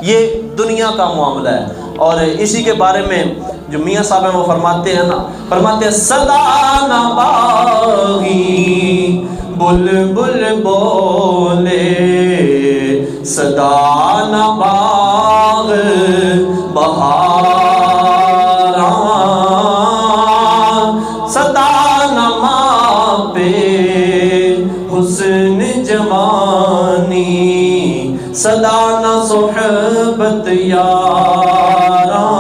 یہ دنیا کا معاملہ ہے۔ اور اسی کے بارے میں جو میاں صاحب ہیں وہ فرماتے ہیں صدا نہ باغی بلبل بولے، صدا نہ باغ بہاراں، صدا نہ ماں پہ حسن جوانی، صدا نہ صحبت یاراں۔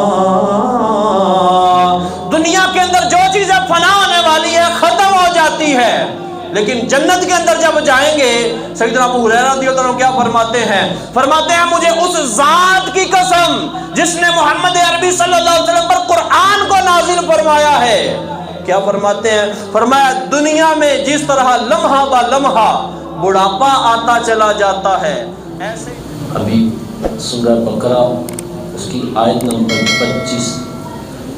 دنیا کے اندر جو چیزیں فنا ہونے والی ہے، ختم ہو جاتی ہے، لیکن جنت کے اندر جب جائیں گے، سیدنا ابو ہریرہ رضی اللہ عنہ کیا فرماتے ہیں؟ فرماتے ہیں مجھے اس ذات کی قسم جس نے محمد عربی صلی اللہ علیہ وسلم پر قرآن کو نازل فرمایا ہے۔ کیا فرماتے ہیں؟ فرمایا دنیا میں جس طرح لمحہ با لمحہ بڑھاپا آتا چلا جاتا ہے، ایسے ابھی سورہ بقرہ اس کی آیت نمبر 25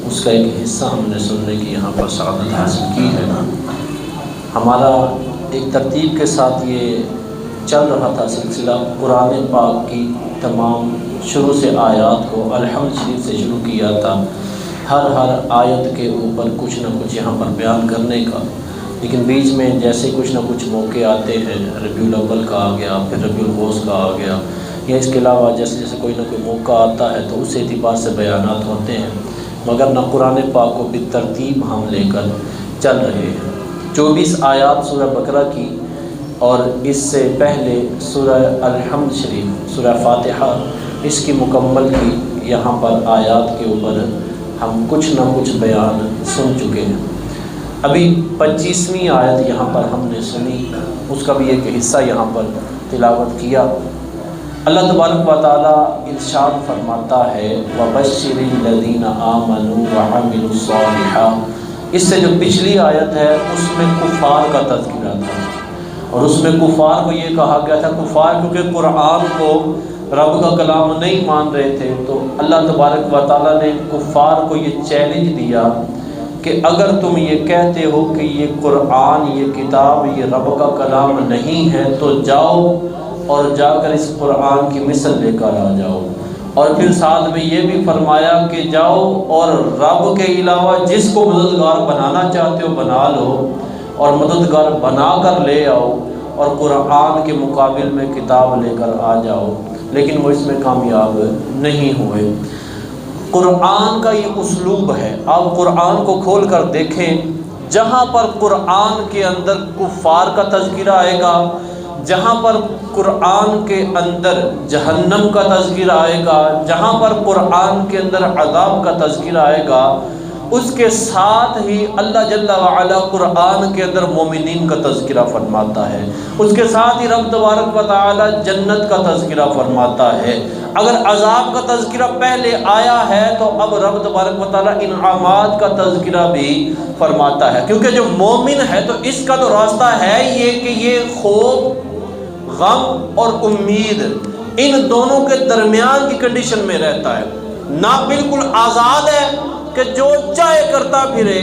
اس کا ایک حصہ ہم نے سننے کی یہاں پر سعادت حاصل کی ہے۔ ہمارا ایک ترتیب کے ساتھ یہ چل رہا تھا سلسلہ قرآن پاک کی تمام شروع سے آیات کو الحمد شریف سے شروع کیا تھا، ہر آیت کے اوپر کچھ نہ کچھ یہاں پر بیان کرنے کا، لیکن بیچ میں جیسے کچھ نہ کچھ موقع آتے ہیں، ربیع الاول کا آ گیا، پھر ربیع الغوث کا آ گیا، یا اس کے علاوہ جیسے جیسے کوئی نہ کوئی موقع آتا ہے تو اس اعتبار سے بیانات ہوتے ہیں، مگر نہ قرآن پاک کو بالترتیب ہم لے کر چل رہے ہیں۔ 24 آیات سورہ بقرہ کی اور اس سے پہلے سورہ الحمد شریف، سورہ فاتحہ، اس کی مکمل کی یہاں پر آیات کے اوپر ہم کچھ نہ کچھ بیان سن چکے ہیں۔ ابھی 25ویں آیت یہاں پر ہم نے سنی، اس کا بھی ایک حصہ یہاں پر تلاوت کیا۔ اللہ تبارک و تعالیٰ ارشاد فرماتا ہے وَبَشِّرِ الَّذِينَ آمَنُوا وَعَمِلُوا الصَّالِحَاتِ۔ اس سے جو پچھلی آیت ہے اس میں کفار کا تذکرہ تھا، اور اس میں کفار کو یہ کہا گیا تھا، کفار کیونکہ قرآن کو رب کا کلام نہیں مان رہے تھے، تو اللہ تبارک و تعالیٰ نے کفار کو یہ چیلنج دیا کہ اگر تم یہ کہتے ہو کہ یہ قرآن، یہ کتاب، یہ رب کا کلام نہیں ہے تو جاؤ اور جا کر اس قرآن کی مثل لے کر آ جاؤ۔ اور پھر ساتھ میں یہ بھی فرمایا کہ جاؤ اور رب کے علاوہ جس کو مددگار بنانا چاہتے ہو بنا لو، اور مددگار بنا کر لے آؤ اور قرآن کے مقابل میں کتاب لے کر آ جاؤ، لیکن وہ اس میں کامیاب نہیں ہوئے۔ قرآن کا یہ اسلوب ہے، آپ قرآن کو کھول کر دیکھیں، جہاں پر قرآن کے اندر کفار کا تذکرہ آئے گا، جہاں پر قرآن کے اندر جہنم کا تذکرہ آئے گا، جہاں پر قرآن کے اندر عذاب کا تذکرہ آئے گا، اس کے ساتھ ہی اللہ جل وعلا قرآن کے اندر مومنین کا تذکرہ فرماتا ہے، اس کے ساتھ ہی رب تبارک و تعالی جنت کا تذکرہ فرماتا ہے۔ اگر عذاب کا تذکرہ پہلے آیا ہے تو اب رب تبارک و تعالی انعامات کا تذکرہ بھی فرماتا ہے، کیونکہ جو مومن ہے تو اس کا تو راستہ ہے یہ کہ یہ خوف، غم اور امید ان دونوں کے درمیان کی کنڈیشن میں رہتا ہے، نہ بالکل آزاد ہے کہ جو چاہے کرتا پھرے،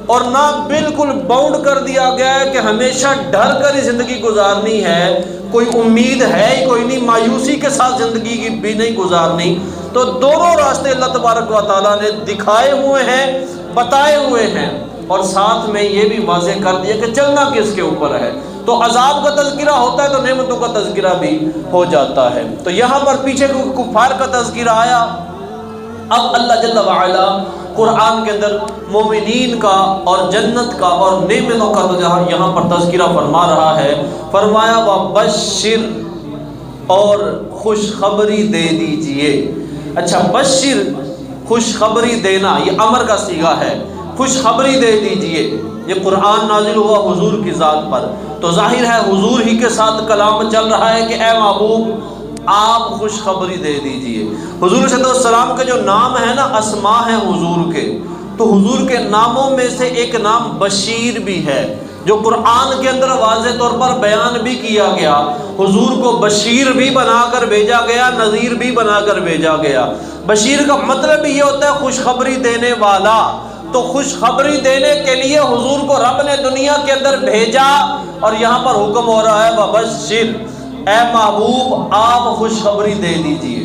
اور نہ بالکل باؤنڈ کر دیا گیا ہے کہ ہمیشہ ڈر کر ہی زندگی گزارنی ہے، کوئی امید ہے ہی کوئی نہیں، مایوسی کے ساتھ زندگی کی بھی نہیں گزارنی۔ تو دونوں راستے اللہ تبارک و تعالیٰ نے دکھائے ہوئے ہیں، بتائے ہوئے ہیں، اور ساتھ میں یہ بھی واضح کر دیا کہ چلنا کس کے اوپر ہے۔ تو عذاب کا تذکرہ ہوتا ہے تو نعمتوں کا تذکرہ بھی ہو جاتا ہے۔ تو یہاں پر پیچھے کفار کا تذکرہ آیا، اب اللہ جل وعلا قرآن کے اندر مومنین کا اور جنت کا اور نعمتوں کا تو یہاں پر تذکرہ فرما رہا ہے۔ فرمایا وَبَشِّرْ، اور خوشخبری دے دیجئے۔ اچھا، بشر خوشخبری دینا، یہ امر کا صیغہ ہے، خوشخبری دے دیجئے۔ یہ قرآن نازل ہوا حضور کی ذات پر، تو ظاہر ہے حضور ہی کے ساتھ کلام چل رہا ہے کہ اے محبوب آپ خوشخبری دے دیجئے۔ حضور صلی اللہ علیہ وسلم کے جو نام ہے نا، اسماء ہیں حضور کے، تو حضور کے ناموں میں سے ایک نام بشیر بھی ہے، جو قرآن کے اندر واضح طور پر بیان بھی کیا گیا۔ حضور کو بشیر بھی بنا کر بھیجا گیا، نذیر بھی بنا کر بھیجا گیا۔ بشیر کا مطلب یہ ہوتا ہے خوشخبری دینے والا، تو خوشخبری دینے کے لیے حضور کو رب نے دنیا کے اندر بھیجا، اور یہاں پر حکم ہو رہا ہے وَبَشِّرْ، اے محبوب آپ خوشخبری دے دیجئے۔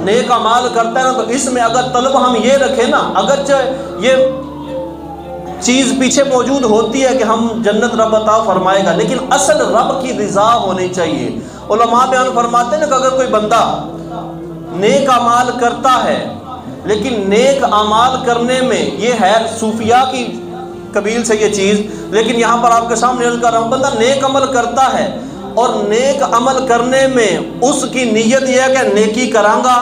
نیک اعمال کرتا ہے نا، تو اس میں اگر طلب ہم یہ رکھیں نا، اگرچہ یہ چیز پیچھے موجود ہوتی ہے کہ ہم جنت رب عطا فرمائے گا، لیکن اصل رب کی رضا ہونی چاہیے۔ علماء بیان فرماتے ہیں نا کہ اگر کوئی بندہ نیک اعمال کرتا ہے، لیکن نیک اعمال کرنے میں یہ ہے صوفیاء کی قبیل سے یہ چیز، لیکن یہاں پر آپ کے سامنے عرض کر رہا ہوں، بندہ نیک عمل کرتا ہے اور نیک عمل کرنے میں اس کی نیت یہ ہے کہ نیکی کرانگا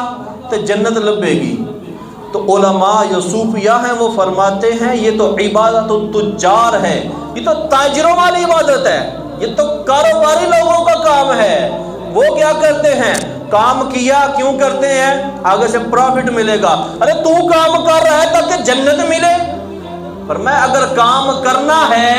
تو جنت لبے گی، تو علماء یا صوفیاء ہیں وہ فرماتے ہیں یہ تو عبادت التجار ہے، یہ تو تاجروں والی عبادت ہے، یہ تو کاروباری لوگوں کا کام ہے۔ وہ کیا کرتے ہیں؟ کام کیا کیوں کرتے ہیں؟ آگے سے پروفٹ ملے گا۔ ارے تو کام کر رہا ہے تاکہ جنت ملے، پر میں اگر کام کرنا ہے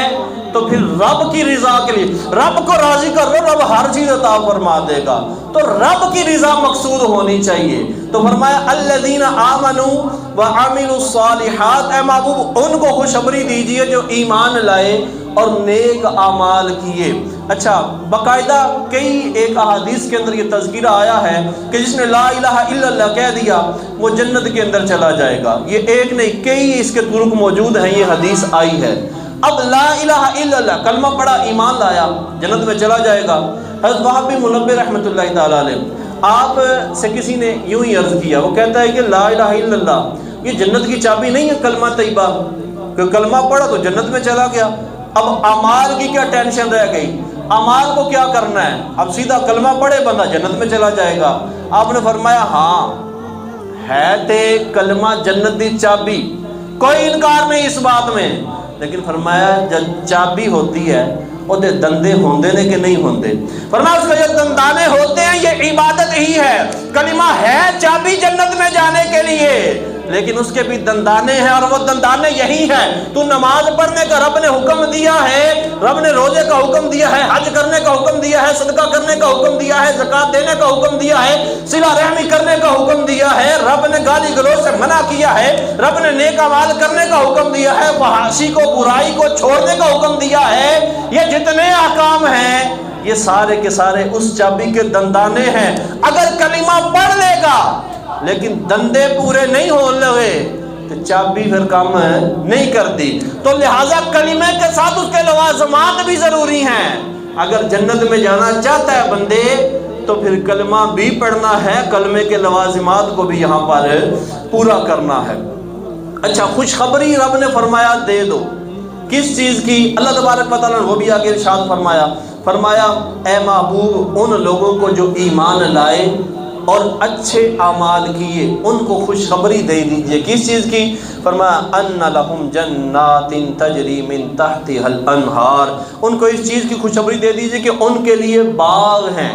تو پھر رب کی رضا کے لیے، رب کو راضی کر لو، رب ہر چیز عطا فرما دے گا، تو رب کی رضا مقصود ہونی چاہیے۔ تو فرمایا الذین آمنوا وعملوا الصالحات، اے محبوب ان کو خوشخبری دیجئے جو ایمان لائے اور نیک اعمال کیے۔ اچھا، باقاعدہ کئی ایک احادیث کے اندر یہ تذکرہ آیا ہے کہ جس نے لا الہ الا اللہ کہہ دیا وہ جنت کے اندر چلا جائے گا۔ یہ ایک نہیں، کئی اس کے طرق موجود ہیں، یہ حدیث آئی ہے۔ اب لا الہ الا اللہ کلمہ پڑھا، ایمان لایا، جنت میں چلا جائے گا۔ حضرت وہاب بن منبہ رحمۃ اللہ تعالی علیہ، آپ سے کسی نے یوں ہی عرض کیا، وہ کہتا ہے کہ لا الہ الا اللہ یہ جنت کی چابی نہیں ہے، کلمہ طیبہ، کہ کلمہ پڑھا تو جنت میں چلا گیا۔ اب اعمال کی کیا ٹینشن رہ گئی؟ اعمال کو کیا کرنا ہے؟ اب سیدھا کلمہ پڑھے بندہ جنت میں چلا جائے گا۔ آپ نے فرمایا ہاں ہے تے کلمہ جنت دی چابی، کوئی انکار نہیں اس بات میں، لیکن فرمایا جب چابی ہوتی ہے وہ دے دندے ہوندے نے کہ نہیں ہوندے؟ فرمایا اس کے جو دندانے ہوتے ہیں یہ عبادت ہی ہے، کلمہ ہے چابی جنت میں جانے کے لیے، لیکن اس کے بھی دندانے ہیں، اور وہ دندانے یہی ہیں۔ تو نماز پڑھنے کا رب نے حکم دیا ہے، رب نے روزے کا حکم دیا ہے، حج کرنے کا حکم دیا ہے، صدقہ کرنے کا حکم دیا ہے، زکوٰۃ دینے کا حکم دیا ہے، صلہ رحمی کرنے کا حکم دیا ہے، رب نے گالی گلوچ سے منع کیا ہے، رب نے نیک اعمال کرنے کا حکم دیا ہے، فحاشی کو برائی کو چھوڑنے کا حکم دیا ہے۔ یہ جتنے احکام ہیں یہ سارے کے سارے اس چابی کے دندانے ہیں۔ اگر کلمہ پڑھ لے گا لیکن دندے پورے نہیں ہو لگے تو چابی پھر کام نہیں کرتی، تو لہٰذا کلمے کے ساتھ اس کے لوازمات بھی ضروری ہیں۔ اگر جنت میں جانا چاہتا ہے بندے تو پھر کلمہ بھی پڑھنا ہے، کلمے کے لوازمات کو بھی یہاں پر پورا کرنا ہے۔ اچھا، خوشخبری رب نے فرمایا دے دو، کس چیز کی؟ اللہ تبارک و تعالیٰ نے وہ بھی آگے ارشاد فرمایا اے محبوب ان لوگوں کو جو ایمان لائے اور اچھے اعمال کیے ان کو خوشخبری دے دیجئے، کس چیز کی؟ فرمایا ان لہم جنات تجری من تحتها الانہار، ان کو اس چیز کی خوشخبری دے دیجئے کہ ان کے لیے باغ ہیں۔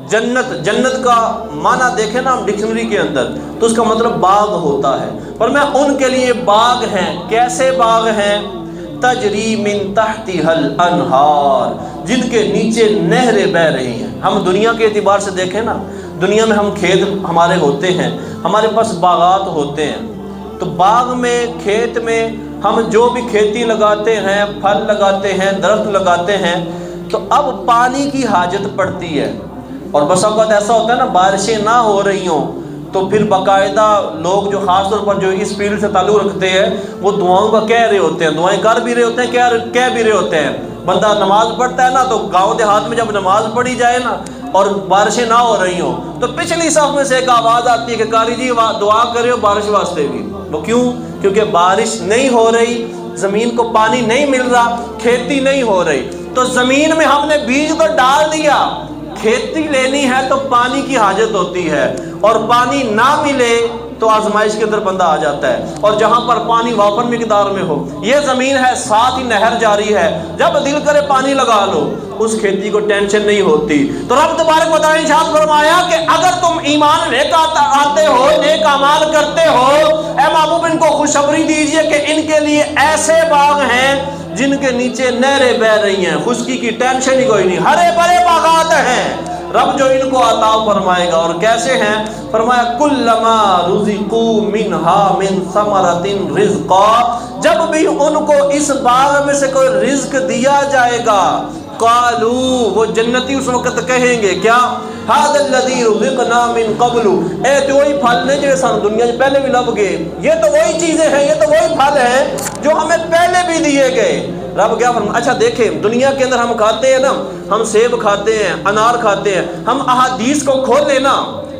جنت کا معنی دیکھیں نا ہم ڈکشنری کے اندر تو اس کا مطلب باغ ہوتا ہے، فرمایا ان کے لیے باغ ہیں۔ کیسے باغ ہیں؟ تجری من تحتها الانہار، جن کے نیچے نہریں بہہ رہی ہیں۔ ہم دنیا کے اعتبار سے دیکھیں نا، دنیا میں ہم کھیت ہمارے ہوتے ہیں، ہمارے پاس باغات ہوتے ہیں، تو باغ میں کھیت میں ہم جو بھی کھیتی لگاتے ہیں، پھل لگاتے ہیں، درخت لگاتے ہیں، تو اب پانی کی حاجت پڑتی ہے، اور بس اوقات ایسا ہوتا ہے نا بارشیں نہ ہو رہی ہوں تو پھر باقاعدہ لوگ جو خاص طور پر جو اس فیلڈ سے تعلق رکھتے ہیں وہ دعاؤں کا کہہ رہے ہوتے ہیں، دعائیں کر بھی رہے ہوتے ہیں، کہہ بھی رہے ہوتے ہیں۔ بندہ نماز پڑھتا ہے نا تو گاؤں دیہات میں جب نماز پڑھی جائے نا اور بارشیں نہ ہو رہی ہوں تو پچھلی صف میں سے ایک آواز آتی ہے کہ قاری جی دعا کرے ہو بارش واسطے بھی۔ وہ کیوں؟ کیونکہ بارش نہیں ہو رہی، زمین کو پانی نہیں مل رہا، کھیتی نہیں ہو رہی، تو زمین میں ہم نے بیج تو ڈال دیا، کھیتی لینی ہے تو پانی کی حاجت ہوتی ہے، اور پانی نہ ملے تو آزمائش کے اندر بندہ آ جاتا ہے، اور جہاں پر پانی وافر مقدار میں ہو، یہ زمین ہے ساتھ ہی نہر جاری ہے، جب دل کرے پانی لگا لو، اس کھیتی کو ٹینشن نہیں ہوتی۔ تو رب تبارک و تعالیٰ نے ارشاد فرمایا کہ اگر تم ایمان لے کر آتے ہو، نیک اعمال کرتے ہو، اے محبوب ان کو خوشخبری دیجئے کہ ان کے لیے ایسے باغ ہیں جن کے نیچے نہریں بہہ رہی ہیں، خشکی کی ٹینشن ہی کوئی نہیں، ہرے بھرے باغات ہیں رب جو ان کو عطا فرمائے گا۔ اور کیسے ہیں؟ فرمایا کلما رزقوا منها من ثمرۃ رزقا، جب بھی ان کو اس باغ میں سے کوئی رزق دیا جائے گا، قالوا، وہ جنتی اس وقت کہیں گے کیا؟ ھذا الذی رزقنا من قبل، اے تو وہی پھل نے جڑے سانو دنیا وچ پہلے بھی لب گئے، یہ تو وہی چیزیں ہیں، یہ تو وہی پھل ہیں جو ہمیں پہلے بھی دیے گئے۔ رب کیا فرمایا؟ اچھا دیکھیں دنیا کے اندر ہم کھاتے ہیں نا، ہم سیب کھاتے ہیں، انار کھاتے ہیں، ہم احادیث کو کھولیں نا،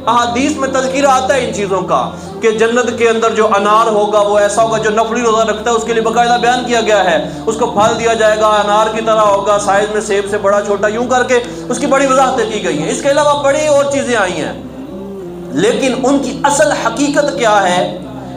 احادیث میں تذکرہ آتا ہے ان چیزوں کا کہ جنت کے اندر جو انار ہوگا وہ ایسا ہوگا، جو نفلی روزہ رکھتا ہے اس کے لیے باقاعدہ بیان کیا گیا ہے، اس کو پھل دیا جائے گا، انار کی طرح ہوگا، سائز میں سیب سے بڑا چھوٹا، یوں کر کے اس کی بڑی وضاحتیں کی گئی ہیں۔ اس کے علاوہ بڑی اور چیزیں آئی ہیں، لیکن ان کی اصل حقیقت کیا ہے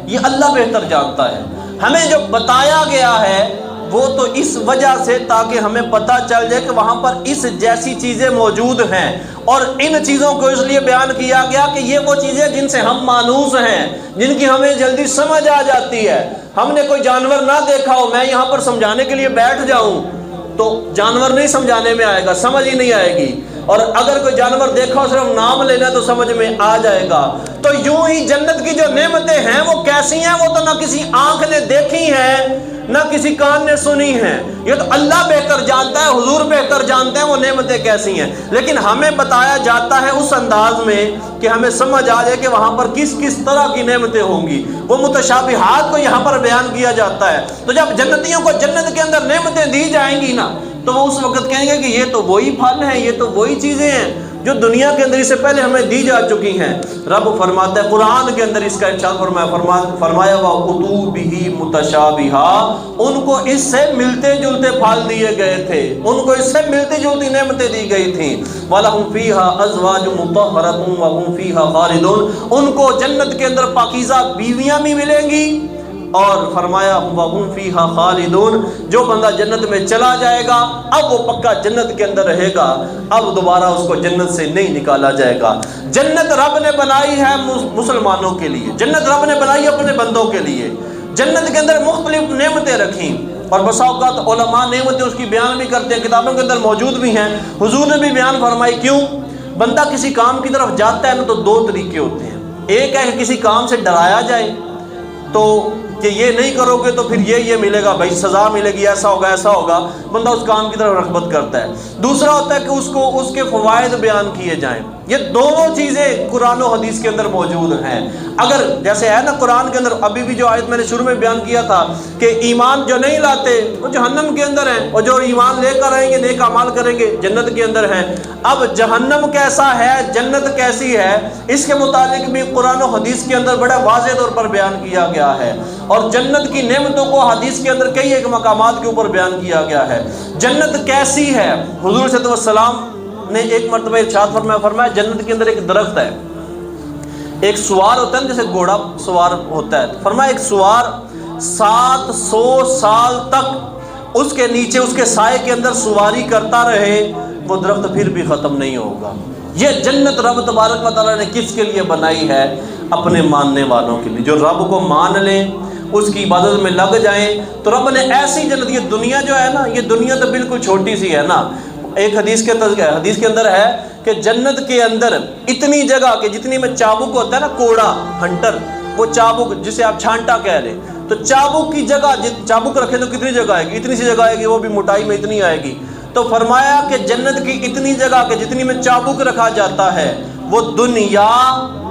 یہ اللہ بہتر جانتا ہے۔ ہمیں جو بتایا گیا ہے وہ تو اس وجہ سے تاکہ ہمیں پتہ چل جائے کہ وہاں پر اس جیسی چیزیں موجود ہیں، اور ان چیزوں کو اس لیے بیان کیا گیا کہ یہ وہ چیزیں جن سے ہم مانوس ہیں، جن کی ہمیں جلدی سمجھ آ جاتی ہے۔ ہم نے کوئی جانور نہ دیکھا ہو، میں یہاں پر سمجھانے کے لیے بیٹھ جاؤں تو جانور نہیں سمجھانے میں آئے گا، سمجھ ہی نہیں آئے گی، اور اگر کوئی جانور دیکھا ہو صرف نام لینا تو سمجھ میں آ جائے گا۔ تو یوں ہی جنت کی جو نعمتیں ہیں وہ کیسی ہیں، وہ تو نہ کسی آنکھ نے دیکھی ہیں نہ کسی کان نے سنی ہیں، یہ تو اللہ بہتر جانتا ہے، حضور بہتر جانتے ہیں وہ نعمتیں کیسی ہیں، لیکن ہمیں بتایا جاتا ہے اس انداز میں کہ ہمیں سمجھ آ جائے کہ وہاں پر کس کس طرح کی نعمتیں ہوں گی۔ وہ متشابہات کو یہاں پر بیان کیا جاتا ہے، تو جب جنتیوں کو جنت کے اندر نعمتیں دی جائیں گی نا تو وہ اس وقت کہیں گے کہ یہ تو وہی پھل ہیں، یہ تو وہی چیزیں ہیں جو دنیا کے اندر اس سے پہلے ہمیں دی جا چکی ہیں۔ رب فرماتا ہے قرآن کے اندر اس کا ارشاد فرمایا وَأُتُوا بِهِ مُتَشَابِهًا، ان کو اس سے ملتے جلتے پھل دیے گئے تھے، ان کو اس سے ملتی جلتی نعمتیں دی گئی تھیں۔ وَلَهُمْ فِيهَا أَزْوَاجٌ مُطَهَّرَةٌ وَهُمْ فِيهَا خَالِدُونَ، ان کو جنت کے اندر پاکیزہ بیویاں بھی ملیں گی، اور فرمایا وَهُمْ فِيهَا خَالِدُونَ، جو بندہ جنت میں چلا جائے گا اب وہ پکا جنت کے اندر رہے گا، اب دوبارہ اس کو جنت سے نہیں نکالا جائے گا۔ جنت رب نے بنائی ہے مسلمانوں کے لیے، جنت رب نے بنائی ہے اپنے بندوں کے لیے، جنت کے اندر مختلف نعمتیں رکھیں، اور بسا اوقات علماء نعمتیں اس کی بیان بھی کرتے ہیں، کتابوں کے اندر موجود بھی ہیں، حضور نے بھی بیان فرمائی۔ کیوں؟ بندہ کسی کام کی طرف جاتا ہے نا تو دو طریقے ہوتے ہیں، ایک ہے کہ کسی کام سے ڈرایا جائے تو کہ یہ نہیں کرو گے تو پھر یہ ملے گا، بھائی سزا ملے گی، ایسا ہوگا، بندہ اس کام کی طرف رغبت کرتا ہے۔ دوسرا ہوتا ہے کہ اس کو اس کے فوائد بیان کیے جائیں۔ یہ دونوں چیزیں قرآن و حدیث کے اندر موجود ہیں۔ اگر جیسے ہے نا قرآن کے اندر ابھی بھی جو آیت میں نے شروع میں بیان کیا تھا کہ ایمان جو نہیں لاتے وہ جہنم کے اندر ہیں، اور جو ایمان لے کر آئیں گے نیک اعمال کریں گے جنت کے اندر ہیں۔ اب جہنم کیسا ہے، جنت کیسی ہے، اس کے متعلق بھی قرآن و حدیث کے اندر بڑا واضح طور پر بیان کیا گیا ہے، اور جنت کی نعمتوں کو حدیث کے اندر کئی ایک مقامات کے اوپر بیان کیا گیا ہے۔ جنت کیسی ہے، حضور صلی اللہ علیہ وسلم نے ایک مرتبہ ارشاد فرمایا جنت کے اندر ایک درخت ہے، ایک سوار ہوتا ہے نا جیسے گھوڑا سوار ہوتا ہے، فرمایا ایک سوار 700 سال تک اس کے نیچے اس کے سائے کے اندر سواری کرتا رہے وہ درخت پھر بھی ختم نہیں ہوگا۔ یہ جنت رب تبارک و تعالیٰ نے کس کے لیے بنائی ہے؟ اپنے ماننے والوں کے لیے، جو رب کو مان لیں، اس کی عبادت میں لگ جائیں، تو رب نے ایسی جنت، یہ دنیا جو ہے نا، یہ دنیا تو بالکل چھوٹی سی ہے نا۔ ایک حدیث کے اندر ہے کہ جنت کے اندر اتنی جگہ کہ جتنی میں چابک ہوتا ہے نا، کوڑا ہنٹر، وہ چابک جسے آپ چھانٹا کہہ لیں، تو چابک کی جگہ چابک رکھے تو کتنی جگہ آئے گی؟ اتنی سی جگہ آئے گی، وہ بھی موٹائی میں اتنی آئے گی۔ تو فرمایا کہ جنت کی اتنی جگہ کہ جتنی میں چابک رکھا جاتا ہے وہ دنیا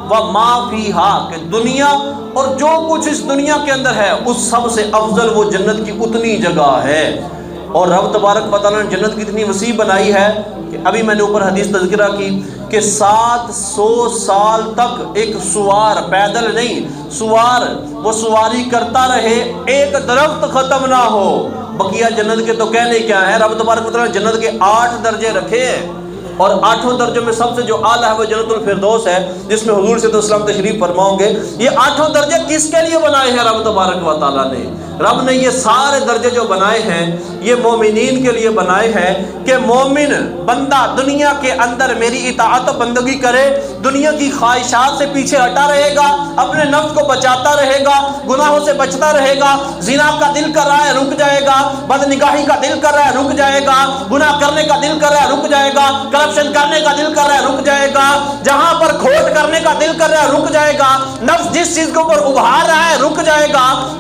و ما فیہا، کہ دنیا اور جو کچھ اس دنیا کے اندر ہے اس سب سے افضل وہ جنت کی اتنی جگہ ہے۔ اور رب تبارک و تعالیٰ نے جنت کتنی وسیع بنائی ہے کہ ابھی میں نے اوپر حدیث تذکرہ کی کہ 700 سال تک ایک سوار، پیدل نہیں، سوار وہ سواری کرتا رہے، ایک درخت ختم نہ ہو۔ بقیہ جنت کے تو کہنے کیا ہے، رب تبارک و تعالیٰ نے جنت کے 8 درجے رکھے ہیں، اور 8 درجوں میں سب سے جو اعلیٰ ہے وہ جنت الفردوس ہے، جس میں حضور صلی اللہ علیہ وسلم تشریف فرماؤں گے۔ یہ 8 درجے کس کے لیے بنائے ہیں رب تبارک و تعالیٰ نے؟ رب نے یہ سارے درجے جو بنائے ہیں یہ مومنین کے لیے بنائے ہیں کہ مومن بندہ دنیا کے اندر میری اطاعت و بندگی کرے، دنیا کی خواہشات سے پیچھے ہٹا رہے گا، اپنے نفس کو بچاتا رہے گا، گناہوں سے بچتا رہے گا، زنا کا دل کر رہا ہے رک جائے گا، بد نگاہی کا دل کر رہا ہے رک جائے گا، گناہ کرنے کا دل کر رہا ہے رک جائے گا، کرپشن کرنے کا دل کر رہا ہے رک جائے گا، جہاں پر کھوٹ کرنے کا دل کر رہا ہے رک جائے گا، نفس جس چیز کے اوپر ابھار رہا ہے رک جائے گا،